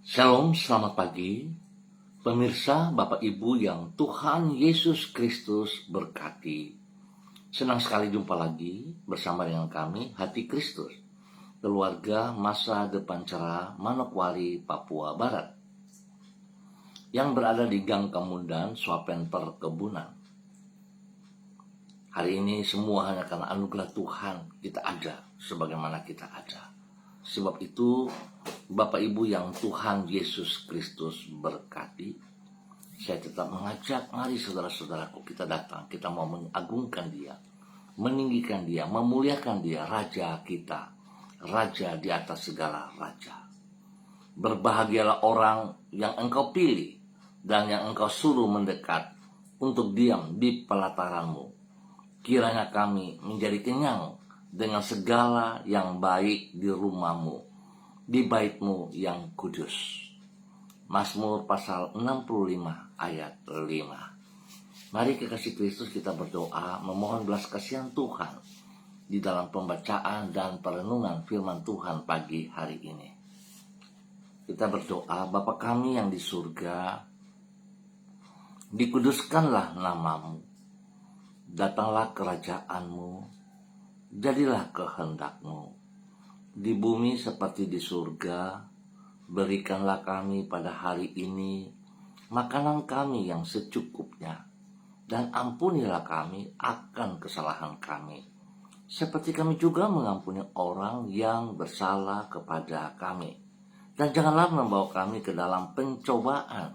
Shalom, selamat pagi. Pemirsa, Bapak Ibu yang Tuhan Yesus Kristus berkati. Senang sekali jumpa lagi bersama dengan kami, Hati Kristus, keluarga Masa Depan Cerah, Manokwari, Papua Barat, yang berada di Gang Kemundan, Swapen Perkebunan. Hari ini semua hanya karena anugerah Tuhan kita ada sebagaimana kita ada. Sebab itu, Bapak Ibu yang Tuhan Yesus Kristus berkati, saya tetap mengajak, mari saudara-saudaraku, kita datang, kita mau mengagungkan Dia, meninggikan Dia, memuliakan Dia, Raja kita, Raja di atas segala raja. Berbahagialah orang yang Engkau pilih dan yang Engkau suruh mendekat untuk diam di pelataranmu. Kiranya kami menjadi kenyang dengan segala yang baik di rumahmu, di bait-Mu yang kudus. Mazmur pasal 65 ayat 5. Mari kekasih Kristus kita berdoa memohon belas kasihan Tuhan di dalam pembacaan dan perenungan firman Tuhan pagi hari ini. Kita berdoa, Bapa kami yang di surga, dikuduskanlah nama-Mu, datanglah kerajaan-Mu, jadilah kehendak-Mu di bumi seperti di surga. Berikanlah kami pada hari ini makanan kami yang secukupnya, dan ampunilah kami akan kesalahan kami, seperti kami juga mengampuni orang yang bersalah kepada kami. Dan janganlah membawa kami ke dalam pencobaan,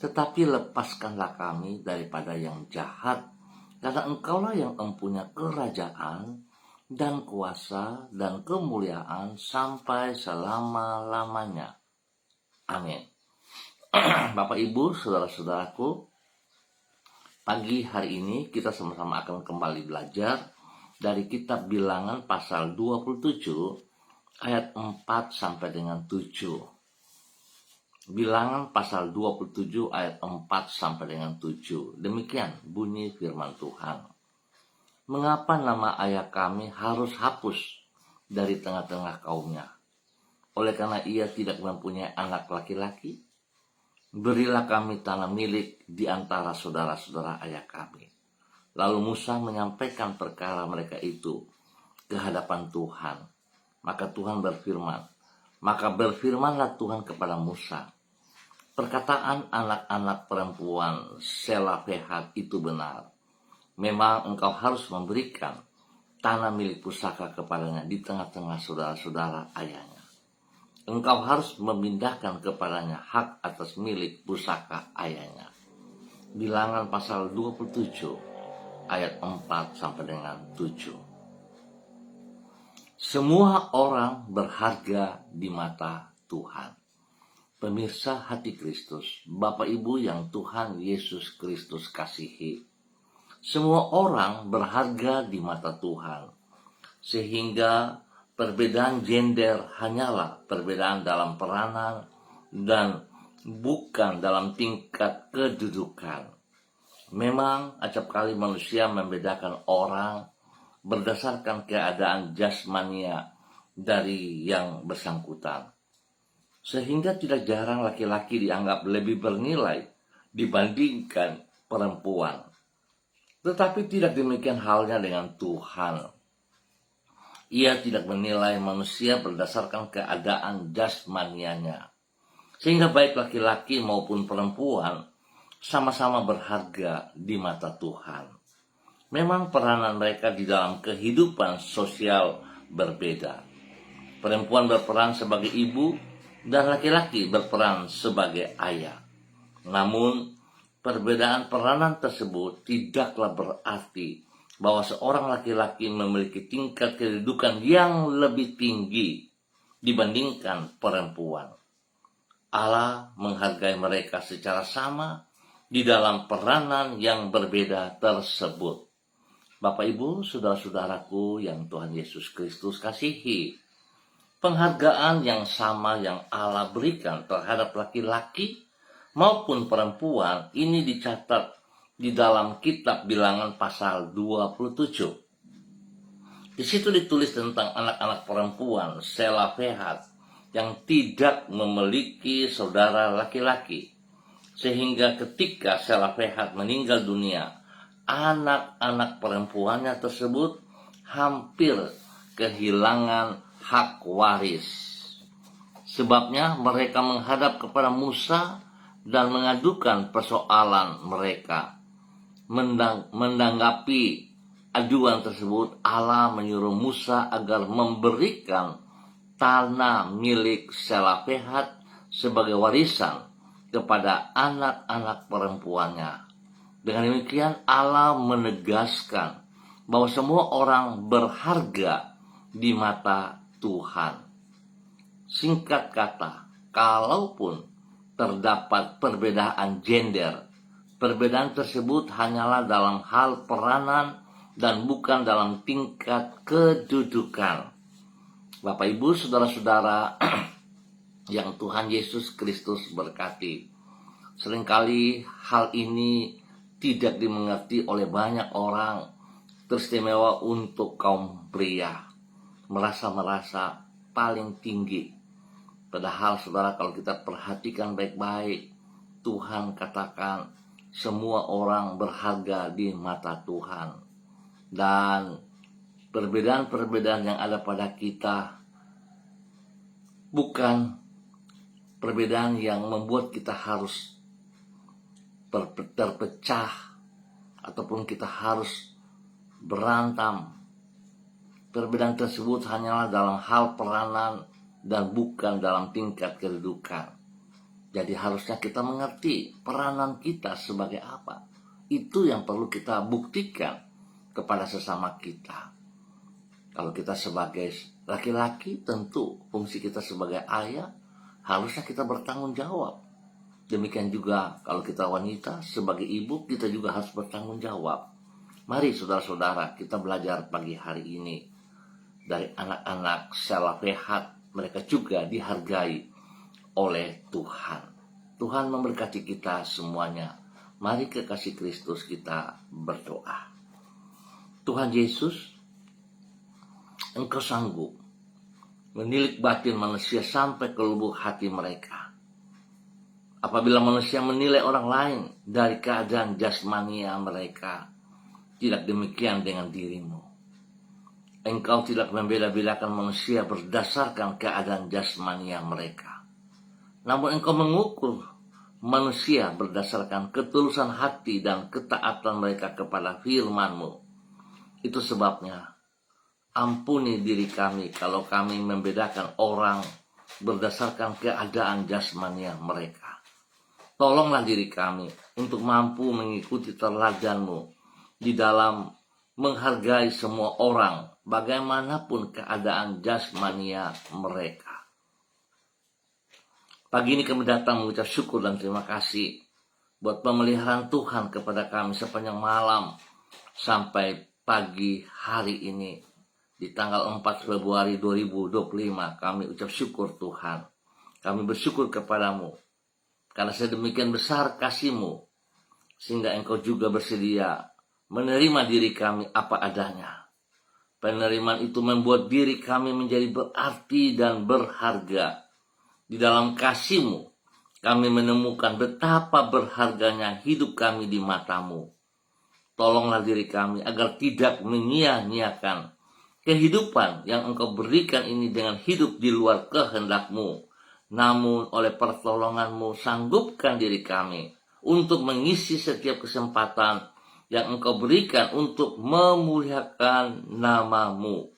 tetapi lepaskanlah kami daripada yang jahat, karena Engkaulah yang mempunyai kerajaan dan kuasa dan kemuliaan sampai selama-lamanya. Amin. Bapak Ibu, saudara-saudaraku, pagi hari ini kita sama-sama akan kembali belajar dari kitab Bilangan pasal 27 ayat 4 sampai dengan 7. Bilangan pasal 27 ayat 4 sampai dengan 7. Demikian bunyi firman Tuhan. Mengapa nama ayah kami harus hapus dari tengah-tengah kaumnya? Oleh karena ia tidak mempunyai anak laki-laki? Berilah kami tanah milik di antara saudara-saudara ayah kami. Lalu Musa menyampaikan perkara mereka itu ke hadapan Tuhan. Maka Tuhan berfirman, maka berfirmanlah Tuhan kepada Musa, perkataan anak-anak perempuan Selafehat itu benar. Memang engkau harus memberikan tanah milik pusaka kepadanya di tengah-tengah saudara-saudara ayahnya. Engkau harus memindahkan kepadanya hak atas milik pusaka ayahnya. Bilangan pasal 27 ayat 4 sampai dengan 7. Semua orang berharga di mata Tuhan. Pemirsa Hati Kristus, Bapak Ibu yang Tuhan Yesus Kristus kasihi, semua orang berharga di mata Tuhan, sehingga perbedaan gender hanyalah perbedaan dalam peranan dan bukan dalam tingkat kedudukan. Memang acap kali manusia membedakan orang berdasarkan keadaan jasmania dari yang bersangkutan, sehingga tidak jarang laki-laki dianggap lebih bernilai dibandingkan perempuan. Tetapi tidak demikian halnya dengan Tuhan. Ia tidak menilai manusia berdasarkan keadaan jasmanianya, sehingga baik laki-laki maupun perempuan sama-sama berharga di mata Tuhan. Memang peranan mereka di dalam kehidupan sosial berbeda. Perempuan berperan sebagai ibu dan laki-laki berperan sebagai ayah. Namun, perbedaan peranan tersebut tidaklah berarti bahwa seorang laki-laki memiliki tingkat kedudukan yang lebih tinggi dibandingkan perempuan. Allah menghargai mereka secara sama di dalam peranan yang berbeda tersebut. Bapak Ibu, saudara-saudaraku yang Tuhan Yesus Kristus kasihi, penghargaan yang sama yang Allah berikan terhadap laki-laki maupun perempuan ini dicatat di dalam kitab Bilangan pasal 27. Di situ ditulis tentang anak-anak perempuan Selafehat yang tidak memiliki saudara laki-laki, sehingga ketika Selofehad meninggal dunia, anak-anak perempuannya tersebut hampir kehilangan hak waris. Sebabnya mereka menghadap kepada Musa dan mengadukan persoalan mereka. Menanggapi aduan tersebut, Allah menyuruh Musa agar memberikan tanah milik Selofehad sebagai warisan kepada anak-anak perempuannya. Dengan demikian Allah menegaskan bahwa semua orang berharga di mata Tuhan. Singkat kata, kalaupun terdapat perbedaan gender, perbedaan tersebut hanyalah dalam hal peranan dan bukan dalam tingkat kedudukan. Bapak, Ibu, saudara-saudara yang Tuhan Yesus Kristus berkati. Seringkali hal ini tidak dimengerti oleh banyak orang, teristimewa untuk kaum pria. Merasa paling tinggi. Padahal saudara, kalau kita perhatikan baik-baik, Tuhan katakan semua orang berharga di mata Tuhan. Dan perbedaan-perbedaan yang ada pada kita bukan perbedaan yang membuat kita harus terpecah ataupun kita harus berantem. Perbedaan tersebut hanyalah dalam hal peranan dan bukan dalam tingkat kedudukan. Jadi harusnya kita mengerti peranan kita sebagai apa. Itu yang perlu kita buktikan kepada sesama kita. Kalau kita sebagai laki-laki, tentu fungsi kita sebagai ayah harusnya kita bertanggung jawab. Demikian juga kalau kita wanita sebagai ibu, kita juga harus bertanggung jawab. Mari saudara-saudara, kita belajar pagi hari ini dari anak-anak Selofehad. Mereka juga dihargai oleh Tuhan. Tuhan memberkati kita semuanya. Mari kekasih Kristus kita berdoa. Tuhan Yesus, Engkau sanggup menilik batin manusia sampai ke lubuk hati mereka. Apabila manusia menilai orang lain dari keadaan jasmania mereka, tidak demikian dengan dirimu. Engkau tidak membeda-bedakan manusia berdasarkan keadaan jasmania mereka. Namun Engkau mengukur manusia berdasarkan ketulusan hati dan ketaatan mereka kepada firman-Mu. Itu sebabnya, ampuni diri kami kalau kami membedakan orang berdasarkan keadaan jasmania mereka. Tolonglah diri kami untuk mampu mengikuti teladan-Mu di dalam menghargai semua orang, bagaimanapun keadaan jasmania mereka. Pagi ini kami datang mengucap syukur dan terima kasih buat pemeliharaan Tuhan kepada kami sepanjang malam sampai pagi hari ini. Di tanggal 4 Februari 2025 kami ucap syukur Tuhan. Kami bersyukur kepadamu karena sedemikian besar kasih-Mu sehingga Engkau juga bersedia menerima diri kami apa adanya. Penerimaan itu membuat diri kami menjadi berarti dan berharga. Di dalam kasih-Mu kami menemukan betapa berharganya hidup kami di mata-Mu. Tolonglah diri kami agar tidak menyia-nyiakan kehidupan yang Engkau berikan ini dengan hidup di luar kehendak-Mu. Namun oleh pertolongan-Mu sanggupkan diri kami untuk mengisi setiap kesempatan yang Engkau berikan untuk memuliakan nama-Mu.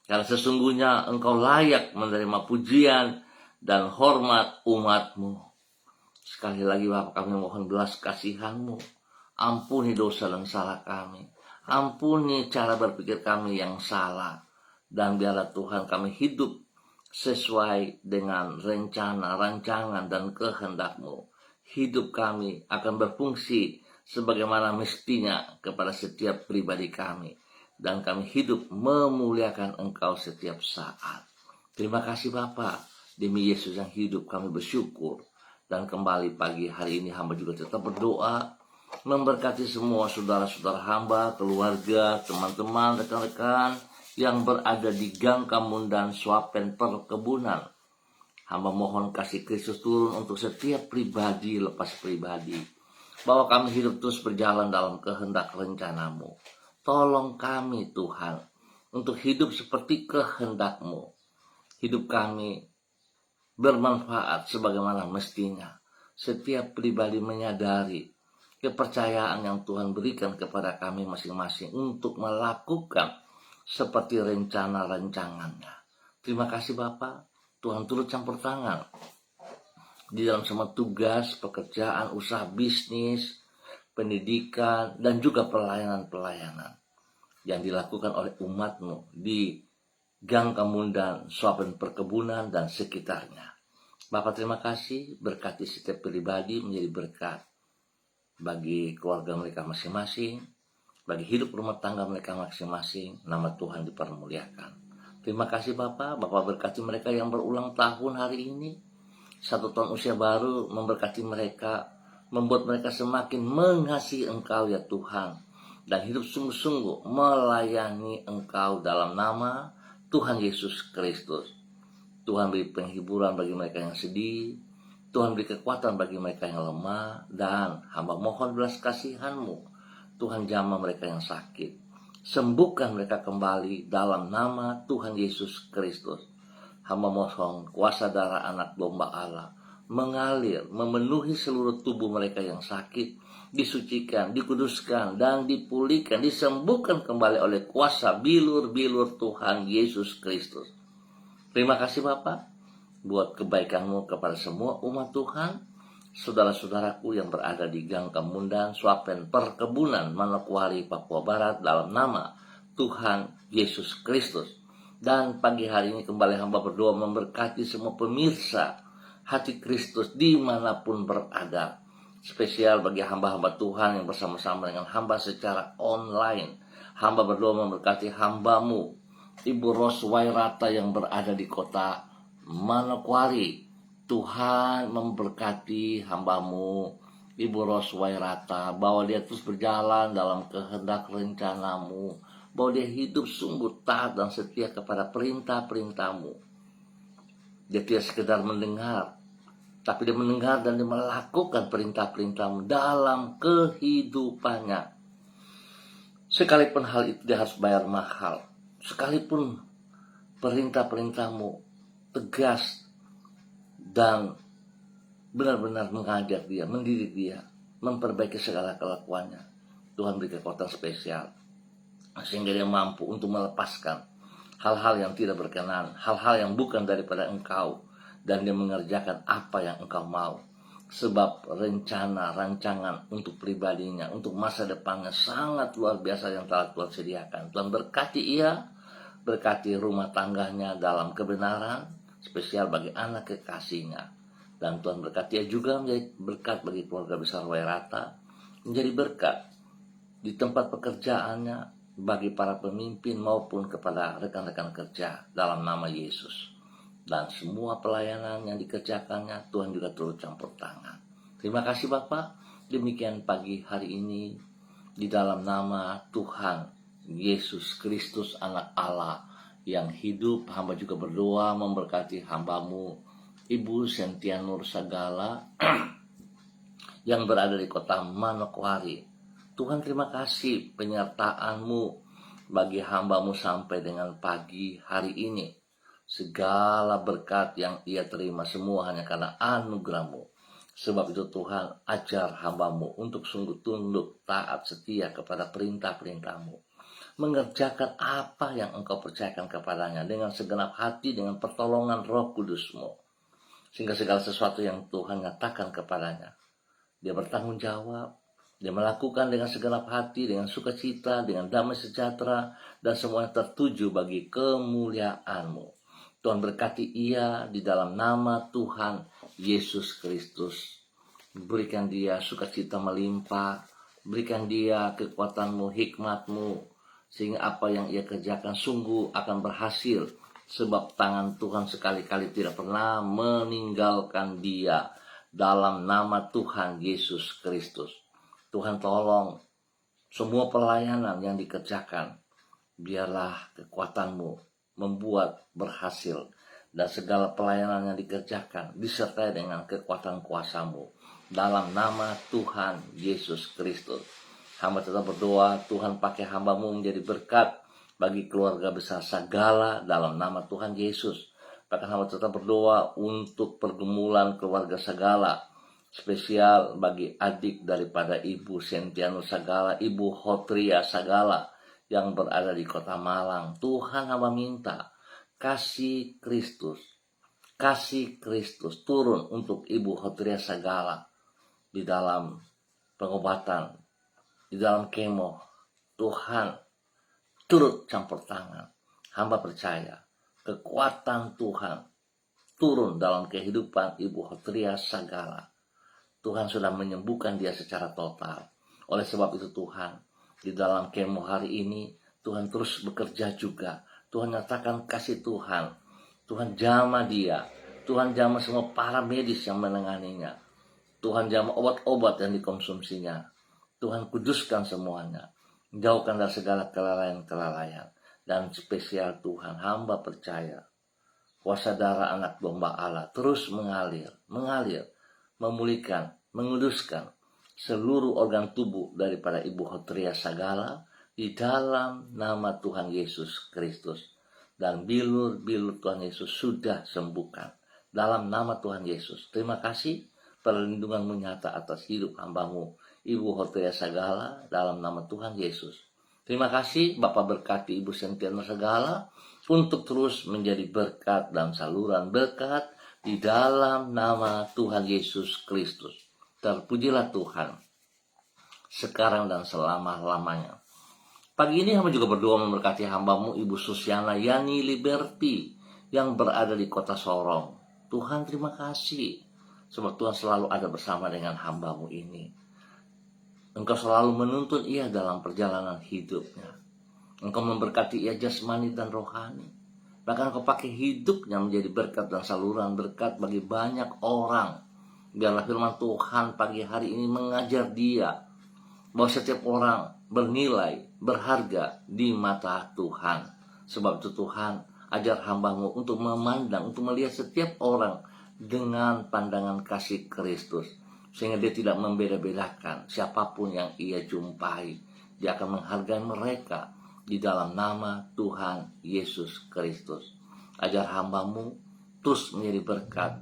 Karena sesungguhnya Engkau layak menerima pujian dan hormat umat-Mu. Sekali lagi Bapa, kami mohon belas kasihan-Mu. Ampuni dosa dan salah kami. Ampuni cara berpikir kami yang salah. Dan biarlah Tuhan kami hidup sesuai dengan rencana, rancangan, dan kehendak-Mu. Hidup kami akan berfungsi sebagaimana mestinya kepada setiap pribadi kami. Dan kami hidup memuliakan Engkau setiap saat. Terima kasih Bapa. Demi Yesus yang hidup kami bersyukur. Dan kembali pagi hari ini hamba juga tetap berdoa memberkati semua saudara-saudara hamba, keluarga, teman-teman, rekan-rekan yang berada di Gang Kamundan Swapen Perkebunan. Hamba mohon kasih Kristus turun untuk setiap pribadi lepas pribadi, bahwa kami hidup terus berjalan dalam kehendak rencanamu. Tolong kami Tuhan untuk hidup seperti kehendak-Mu. Hidup kami bermanfaat sebagaimana mestinya. Setiap pribadi menyadari kepercayaan yang Tuhan berikan kepada kami masing-masing untuk melakukan seperti rencana-rencangannya. Terima kasih Bapa, Tuhan turut campur tangan di dalam semua tugas, pekerjaan, usaha bisnis, pendidikan, dan juga pelayanan-pelayanan yang dilakukan oleh umat-Mu di Gang Kamundan, Swapen Perkebunan, dan sekitarnya. Bapak terima kasih, berkati setiap pribadi menjadi berkat bagi keluarga mereka masing-masing, bagi hidup rumah tangga mereka masing-masing. Nama Tuhan dipermuliakan. Terima kasih Bapak berkati mereka yang berulang tahun hari ini. 1 tahun usia baru, memberkati mereka, membuat mereka semakin mengasihi Engkau ya Tuhan, dan hidup sungguh-sungguh melayani Engkau dalam nama Tuhan Yesus Kristus. Tuhan beri penghiburan bagi mereka yang sedih, Tuhan beri kekuatan bagi mereka yang lemah, dan hamba mohon belas kasihan-Mu, Tuhan jamah mereka yang sakit, sembuhkan mereka kembali dalam nama Tuhan Yesus Kristus. Hamba mohon kuasa darah anak domba Allah mengalir, memenuhi seluruh tubuh mereka yang sakit, disucikan, dikuduskan, dan dipulihkan, disembuhkan kembali oleh kuasa bilur-bilur Tuhan Yesus Kristus. Terima kasih Bapak buat kebaikan-Mu kepada semua umat Tuhan, saudara-saudaraku yang berada di Gang Kamundan, Swapen Perkebunan, Manokwari, Papua Barat, dalam nama Tuhan Yesus Kristus. Dan pagi hari ini kembali hamba berdoa memberkati semua pemirsa Hati Kristus dimanapun berada. Spesial bagi hamba-hamba Tuhan yang bersama-sama dengan hamba secara online. Hamba berdoa memberkati hamba-Mu Ibu Ros Wairata yang berada di kota Manokwari. Tuhan memberkati hamba-Mu Ibu Ros Wairata, bahwa dia terus berjalan dalam kehendak rencana-Mu, bahwa dia hidup sungguh taat dan setia kepada perintah-perintah-Mu. Dia tidak sekedar mendengar, tapi dia mendengar dan dia melakukan perintah-perintah-Mu dalam kehidupannya. Sekalipun hal itu dia harus bayar mahal, sekalipun perintah-perintah-Mu tegas dan benar-benar mengajak dia, mendidik dia, memperbaiki segala kelakuannya, Tuhan beri kekuatan spesial sehingga dia mampu untuk melepaskan hal-hal yang tidak berkenan, hal-hal yang bukan daripada Engkau, dan dia mengerjakan apa yang Engkau mau. Sebab rencana, rancangan untuk pribadinya, untuk masa depannya sangat luar biasa yang telah Tuhan sediakan. Tuhan berkati ia, berkati rumah tangganya dalam kebenaran, spesial bagi anak kekasihnya. Dan Tuhan berkati ia juga menjadi berkat bagi keluarga besar Wairata, menjadi berkat di tempat pekerjaannya, bagi para pemimpin maupun kepada rekan-rekan kerja dalam nama Yesus. Dan semua pelayanan yang dikerjakannya Tuhan juga turut campur tangan. Terima kasih Bapak. Demikian pagi hari ini di dalam nama Tuhan Yesus Kristus anak Allah yang hidup, hamba juga berdoa memberkati hamba-Mu Ibu Sentia Nur Sagala yang berada di kota Manokwari. Tuhan terima kasih penyertaan-Mu bagi hamba-Mu sampai dengan pagi hari ini. Segala berkat yang ia terima semua hanya karena anugerah-Mu. Sebab itu Tuhan, ajar hamba-Mu untuk sungguh tunduk, taat, setia kepada perintah-perintah-Mu, mengerjakan apa yang Engkau percayakan kepadanya dengan segenap hati, dengan pertolongan Roh Kudus-Mu, sehingga segala sesuatu yang Tuhan nyatakan kepadanya, dia bertanggung jawab, dia melakukan dengan segenap hati, dengan sukacita, dengan damai sejahtera, dan semuanya tertuju bagi kemuliaan-Mu. Tuhan berkati ia di dalam nama Tuhan Yesus Kristus. Berikan dia sukacita melimpah, berikan dia kekuatan-Mu, hikmat-Mu, sehingga apa yang ia kerjakan sungguh akan berhasil. Sebab tangan Tuhan sekali-kali tidak pernah meninggalkan dia dalam nama Tuhan Yesus Kristus. Tuhan tolong semua pelayanan yang dikerjakan, biarlah kekuatan-Mu membuat berhasil, dan segala pelayanan yang dikerjakan disertai dengan kekuatan kuasa-Mu. Dalam nama Tuhan Yesus Kristus. Hamba tetap berdoa, Tuhan pakai hamba-Mu menjadi berkat bagi keluarga besar Sagala dalam nama Tuhan Yesus. Bahkan hamba tetap berdoa untuk pergumulan keluarga Sagala, spesial bagi adik daripada Ibu Sentiano Sagala, Ibu Hotria Sagala yang berada di kota Malang. Tuhan hamba minta kasih Kristus turun untuk Ibu Hotria Sagala di dalam pengobatan, di dalam kemo. Tuhan turut campur tangan. Hamba percaya kekuatan Tuhan turun dalam kehidupan Ibu Hotria Sagala. Tuhan sudah menyembuhkan dia secara total. Oleh sebab itu Tuhan, di dalam kemo hari ini, Tuhan terus bekerja juga. Tuhan nyatakan kasih Tuhan. Tuhan jamah dia. Tuhan jamah semua para medis yang menanganinya. Tuhan jamah obat-obat yang dikonsumsinya. Tuhan kuduskan semuanya. Jauhkan dari segala kelalaian-kelalaian. Dan spesial Tuhan, hamba percaya kuasa darah anak domba Allah terus mengalir, memulihkan, menguduskan seluruh organ tubuh daripada Ibu Hotria Sagala di dalam nama Tuhan Yesus Kristus. Dan bilur-bilur Tuhan Yesus sudah sembuhkan dalam nama Tuhan Yesus. Terima kasih perlindungan-Mu nyata atas hidup hamba-Mu Ibu Hotria Sagala dalam nama Tuhan Yesus. Terima kasih Bapak berkati Ibu Sentiano Sagala untuk terus menjadi berkat dan saluran berkat di dalam nama Tuhan Yesus Kristus. Terpujilah Tuhan sekarang dan selama-lamanya. Pagi ini hamba juga berdoa memberkati hamba-Mu Ibu Susiana Yani Liberty yang berada di kota Sorong. Tuhan terima kasih sebab Tuhan selalu ada bersama dengan hamba-Mu ini. Engkau selalu menuntun ia dalam perjalanan hidupnya. Engkau memberkati ia jasmani dan rohani. Bahkan Engkau pakai hidupnya menjadi berkat dan saluran berkat bagi banyak orang. Biarlah firman Tuhan pagi hari ini mengajar dia bahwa setiap orang bernilai, berharga di mata Tuhan. Sebab itu Tuhan, ajar hamba-Mu untuk memandang, untuk melihat setiap orang dengan pandangan kasih Kristus. Sehingga dia tidak membeda-bedakan siapapun yang ia jumpai. Dia akan menghargai mereka di dalam nama Tuhan Yesus Kristus. Ajar hamba-Mu terus menjadi berkat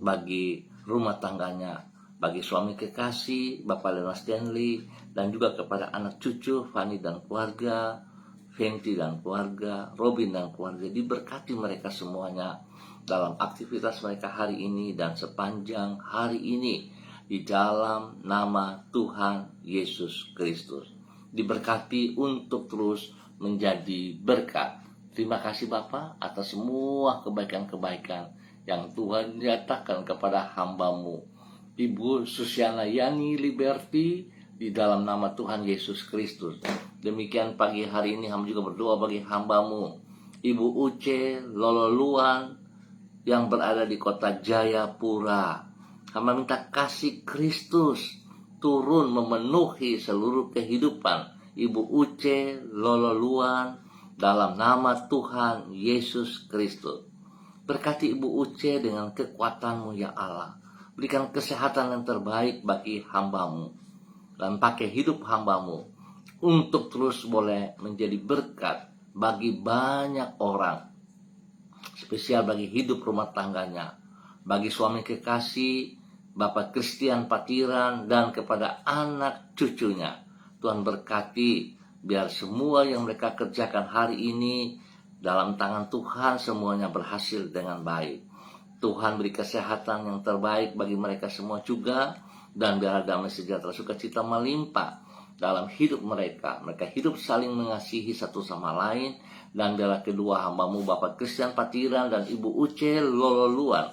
bagi rumah tangganya, bagi suami kekasih, Bapak Lena Stanley, dan juga kepada anak cucu, Fani dan keluarga, Fenty dan keluarga, Robin dan keluarga. Diberkati mereka semuanya dalam aktivitas mereka hari ini dan sepanjang hari ini. Di dalam nama Tuhan Yesus Kristus. Diberkati untuk terus menjadi berkat. Terima kasih Bapa atas semua kebaikan-kebaikan yang Tuhan nyatakan kepada hamba-Mu Ibu Susiana Yani Liberty di dalam nama Tuhan Yesus Kristus. Demikian pagi hari ini hamba juga berdoa bagi hamba-Mu Ibu Uce Lololuan yang berada di kota Jayapura. Hamba minta kasih Kristus turun memenuhi seluruh kehidupan Ibu Uce Lololuan dalam nama Tuhan Yesus Kristus. Berkati Ibu Uce dengan kekuatan-Mu ya Allah. Berikan kesehatan yang terbaik bagi hamba-Mu. Dan pakai hidup hamba-Mu untuk terus boleh menjadi berkat bagi banyak orang. Spesial bagi hidup rumah tangganya. Bagi suami kekasih Bapak Christian Patiran dan kepada anak cucunya. Tuhan berkati biar semua yang mereka kerjakan hari ini dalam tangan Tuhan semuanya berhasil dengan baik. Tuhan beri kesehatan yang terbaik bagi mereka semua juga. Dan biar damai sejahtera sukacita melimpah dalam hidup mereka. Mereka hidup saling mengasihi satu sama lain. Dan biarlah kedua hamba-Mu Bapak Christian Patiran dan Ibu Uce Lololuan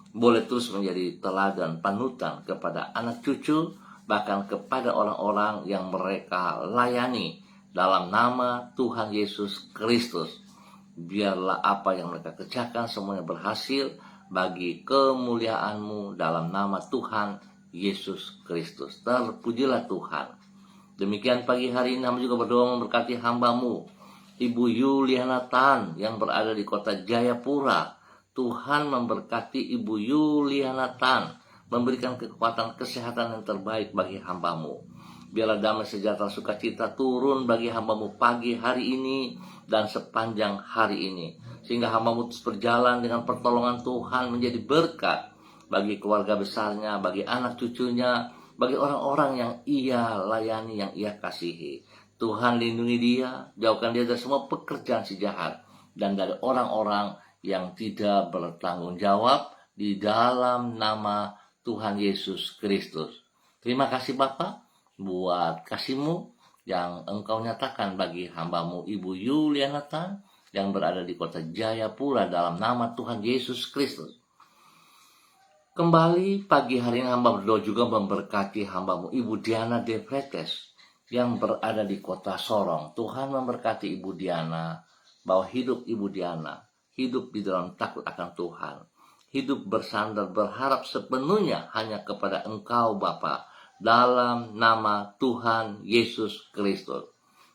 boleh terus menjadi teladan panutan kepada anak cucu, bahkan kepada orang-orang yang mereka layani dalam nama Tuhan Yesus Kristus. Biarlah apa yang mereka kerjakan semuanya berhasil bagi kemuliaan-Mu dalam nama Tuhan Yesus Kristus. Terpujilah Tuhan. Demikian pagi hari ini hamba juga berdoa memberkati hamba-Mu Ibu Yuliana Tan yang berada di kota Jayapura. Tuhan memberkati Ibu Yuliana Tan, memberikan kekuatan kesehatan yang terbaik bagi hamba-Mu. Biarlah damai sejahtera sukacita turun bagi hamba-Mu pagi hari ini dan sepanjang hari ini, sehingga hamba-Mu terus berjalan dengan pertolongan Tuhan menjadi berkat bagi keluarga besarnya, bagi anak cucunya, bagi orang-orang yang ia layani, yang ia kasihi. Tuhan lindungi dia, jauhkan dia dari semua pekerjaan si jahat dan dari orang-orang yang tidak bertanggung jawab, di dalam nama Tuhan Yesus Kristus. Terima kasih Bapa buat kasih-Mu yang Engkau nyatakan bagi hamba-Mu Ibu Yuliana Tan yang berada di kota Jayapura, dalam nama Tuhan Yesus Kristus. Kembali pagi hari ini hamba berdoa juga memberkati hamba-Mu Ibu Diana De Fretes yang berada di kota Sorong. Tuhan memberkati Ibu Diana, bahwa hidup Ibu Diana hidup di dalam takut akan Tuhan, hidup bersandar berharap sepenuhnya hanya kepada Engkau Bapa, dalam nama Tuhan Yesus Kristus.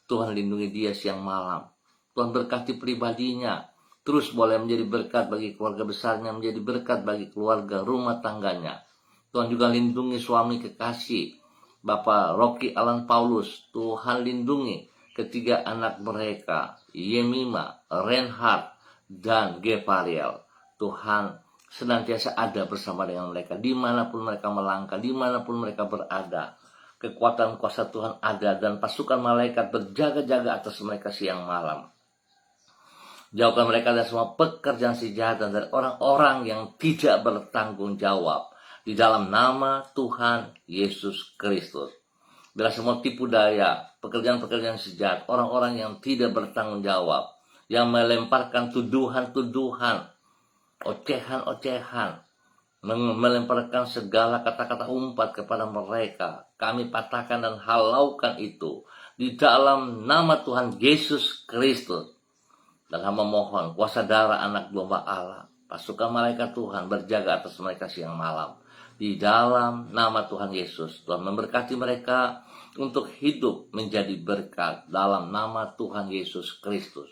Tuhan lindungi dia siang malam, Tuhan berkati pribadinya, terus boleh menjadi berkat bagi keluarga besarnya, menjadi berkat bagi keluarga rumah tangganya. Tuhan juga lindungi suami kekasih Bapak Rocky Alan Paulus. Tuhan lindungi ketiga anak mereka, Yemima, Reinhard, dan Gevariel. Tuhan senantiasa ada bersama dengan mereka, dimanapun mereka melangkah, dimanapun mereka berada. Kekuatan kuasa Tuhan ada, dan pasukan malaikat berjaga-jaga atas mereka siang malam. Jauhkan mereka dari semua pekerjaan si jahat dan dari orang-orang yang tidak bertanggung jawab, di dalam nama Tuhan Yesus Kristus. Bila semua tipu daya, pekerjaan-pekerjaan si jahat, orang-orang yang tidak bertanggung jawab, yang melemparkan tuduhan-tuduhan, ocehan-ocehan, melemparkan segala kata-kata umpat kepada mereka, kami patahkan dan halaukan itu di dalam nama Tuhan Yesus Kristus. Dan hamba mohon kuasa darah anak domba Allah, pasukan malaikat Tuhan berjaga atas mereka siang malam, di dalam nama Tuhan Yesus. Tuhan memberkati mereka untuk hidup menjadi berkat dalam nama Tuhan Yesus Kristus.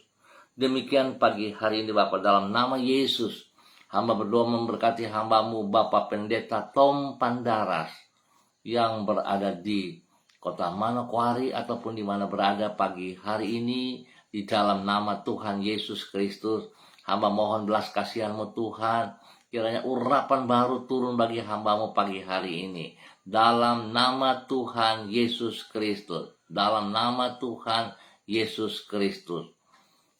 Demikian pagi hari ini Bapak, dalam nama Yesus hamba berdoa memberkati hamba-Mu Bapak Pendeta Tom Pandaras yang berada di kota Manokwari ataupun di mana berada pagi hari ini, di dalam nama Tuhan Yesus Kristus. Hamba mohon belas kasihan-Mu Tuhan, kiranya urapan baru turun bagi hamba-Mu pagi hari ini, dalam nama Tuhan Yesus Kristus, dalam nama Tuhan Yesus Kristus.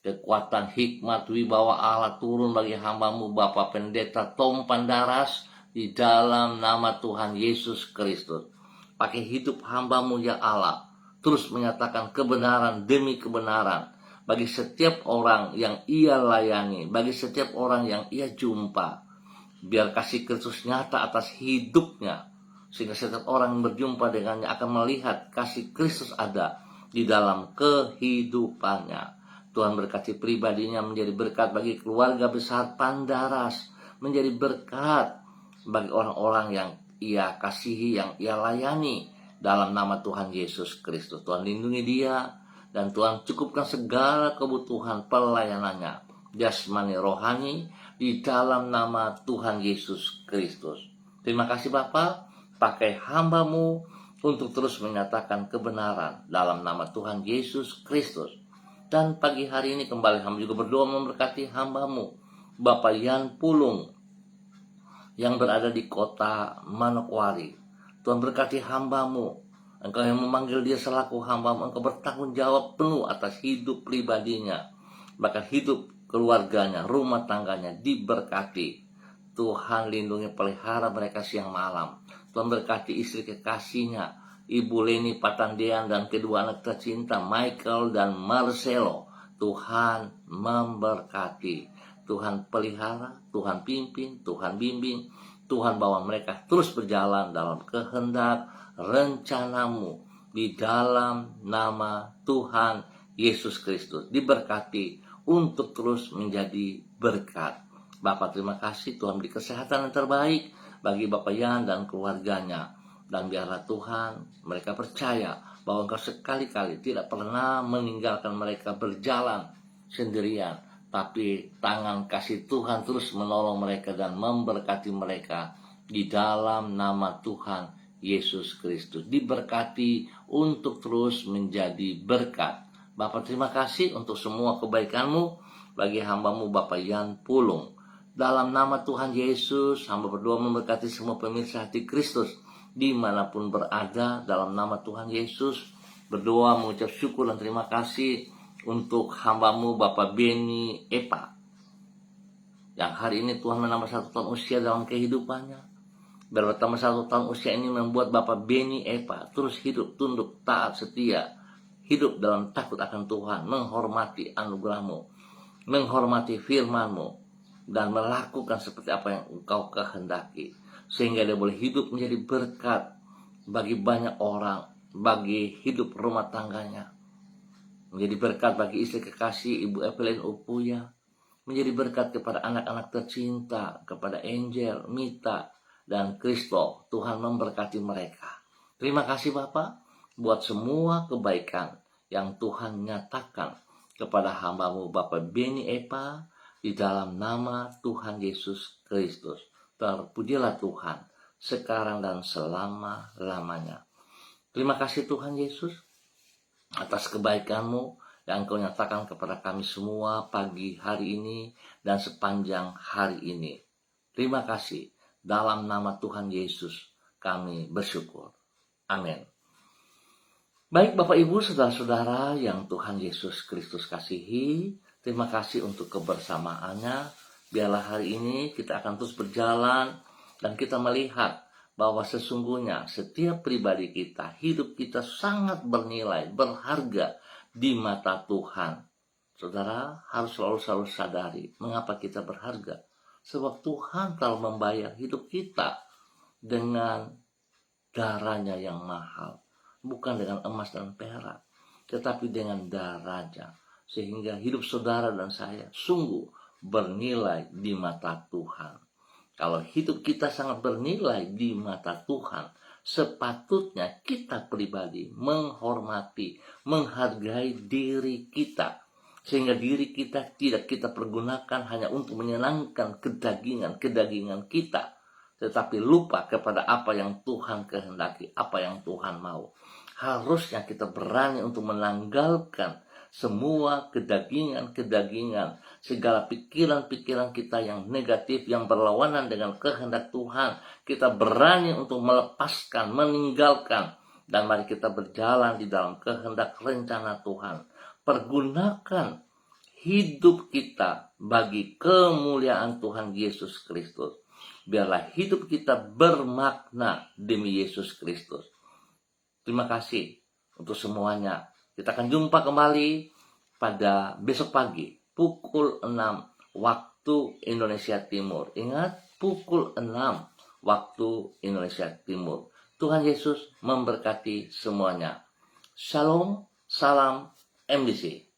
Kekuatan hikmat wibawa Allah turun bagi hamba-Mu Bapak Pendeta Tom Pandaras, di dalam nama Tuhan Yesus Kristus. Pakai hidup hamba-Mu ya Allah, terus menyatakan kebenaran demi kebenaran bagi setiap orang yang ia layani, bagi setiap orang yang ia jumpa. Biar kasih Kristus nyata atas hidupnya, sehingga setiap orang yang berjumpa dengannya akan melihat kasih Kristus ada di dalam kehidupannya. Tuhan berkati pribadinya menjadi berkat bagi keluarga besar Pandaras, menjadi berkat bagi orang-orang yang ia kasihi, yang ia layani, dalam nama Tuhan Yesus Kristus. Tuhan lindungi dia, dan Tuhan cukupkan segala kebutuhan pelayanannya, jasmani rohani, di dalam nama Tuhan Yesus Kristus. Terima kasih Bapa, pakai hamba-Mu untuk terus menyatakan kebenaran dalam nama Tuhan Yesus Kristus. Dan pagi hari ini kembali hamba juga berdoa memberkati hamba-Mu Bapak Yan Pulung yang berada di kota Manokwari. Tuhan berkati hamba-Mu, Engkau yang memanggil dia selaku hamba-Mu, Engkau bertanggung jawab penuh atas hidup pribadinya, bahkan hidup keluarganya, rumah tangganya diberkati. Tuhan lindungi pelihara mereka siang malam. Tuhan berkati istri kekasihnya Ibu Leni Patandean dan kedua anak tercinta Michael dan Marcelo. Tuhan memberkati, Tuhan pelihara, Tuhan pimpin, Tuhan bimbing, Tuhan bawa mereka terus berjalan dalam kehendak rencana-Mu, di dalam nama Tuhan Yesus Kristus. Diberkati untuk terus menjadi berkat. Bapak terima kasih, Tuhan beri kesehatan yang terbaik bagi Bapak Yan dan keluarganya. Dan biarlah Tuhan mereka percaya bahwa Engkau sekali-kali tidak pernah meninggalkan mereka berjalan sendirian, tapi tangan kasih Tuhan terus menolong mereka dan memberkati mereka di dalam nama Tuhan Yesus Kristus. Diberkati untuk terus menjadi berkat. Bapak terima kasih untuk semua kebaikan-Mu bagi hamba-Mu Bapak Yan Pulung. Dalam nama Tuhan Yesus, hamba berdoa memberkati semua pemirsa hati Kristus dimanapun berada. Dalam nama Tuhan Yesus, berdoa mengucap syukur dan terima kasih untuk hamba-Mu Bapak Beni Epa, yang hari ini Tuhan menambah 1 tahun usia dalam kehidupannya. Bertambah 1 tahun usia ini membuat Bapak Beni Epa terus hidup tunduk, taat, setia, hidup dalam takut akan Tuhan, menghormati anugerah-Mu, menghormati firman-Mu, dan melakukan seperti apa yang Engkau kehendaki, sehingga dia boleh hidup menjadi berkat bagi banyak orang, bagi hidup rumah tangganya, menjadi berkat bagi istri kekasih Ibu Evelyn Upuya, menjadi berkat kepada anak-anak tercinta, kepada Angel, Mita, dan Kristo. Tuhan memberkati mereka. Terima kasih Bapak buat semua kebaikan yang Tuhan nyatakan kepada hamba-Mu Bapak Beni Epa di dalam nama Tuhan Yesus Kristus. Terpujilah Tuhan sekarang dan selama-lamanya. Terima kasih Tuhan Yesus atas kebaikan-Mu yang Engkau nyatakan kepada kami semua pagi hari ini dan sepanjang hari ini. Terima kasih. Dalam nama Tuhan Yesus kami bersyukur. Amin. Baik Bapak Ibu, saudara-saudara yang Tuhan Yesus Kristus kasihi, terima kasih untuk kebersamaannya. Biarlah hari ini kita akan terus berjalan dan kita melihat bahwa sesungguhnya setiap pribadi kita, hidup kita sangat bernilai, berharga di mata Tuhan. Saudara harus selalu sadari mengapa kita berharga. Sebab Tuhan telah membayar hidup kita dengan darahnya yang mahal. Bukan dengan emas dan perak, tetapi dengan darahnya. Sehingga hidup saudara dan saya sungguh bernilai di mata Tuhan. Kalau hidup kita sangat bernilai di mata Tuhan, sepatutnya kita pribadi menghormati, menghargai diri kita. Sehingga diri kita tidak kita pergunakan hanya untuk menyenangkan kedagingan kita, tetapi lupa kepada apa yang Tuhan kehendaki, apa yang Tuhan mau. Harusnya kita berani untuk menanggalkan semua kedagingan, segala pikiran-pikiran kita yang negatif, yang berlawanan dengan kehendak Tuhan. Kita berani untuk melepaskan, meninggalkan, dan mari kita berjalan di dalam kehendak rencana Tuhan. Pergunakan hidup kita bagi kemuliaan Tuhan Yesus Kristus. Biarlah hidup kita bermakna demi Yesus Kristus. Terima kasih untuk semuanya. Kita akan jumpa kembali pada besok pagi pukul 6 waktu Indonesia Timur. Ingat, pukul 6 waktu Indonesia Timur. Tuhan Yesus memberkati semuanya. Shalom, salam MDC.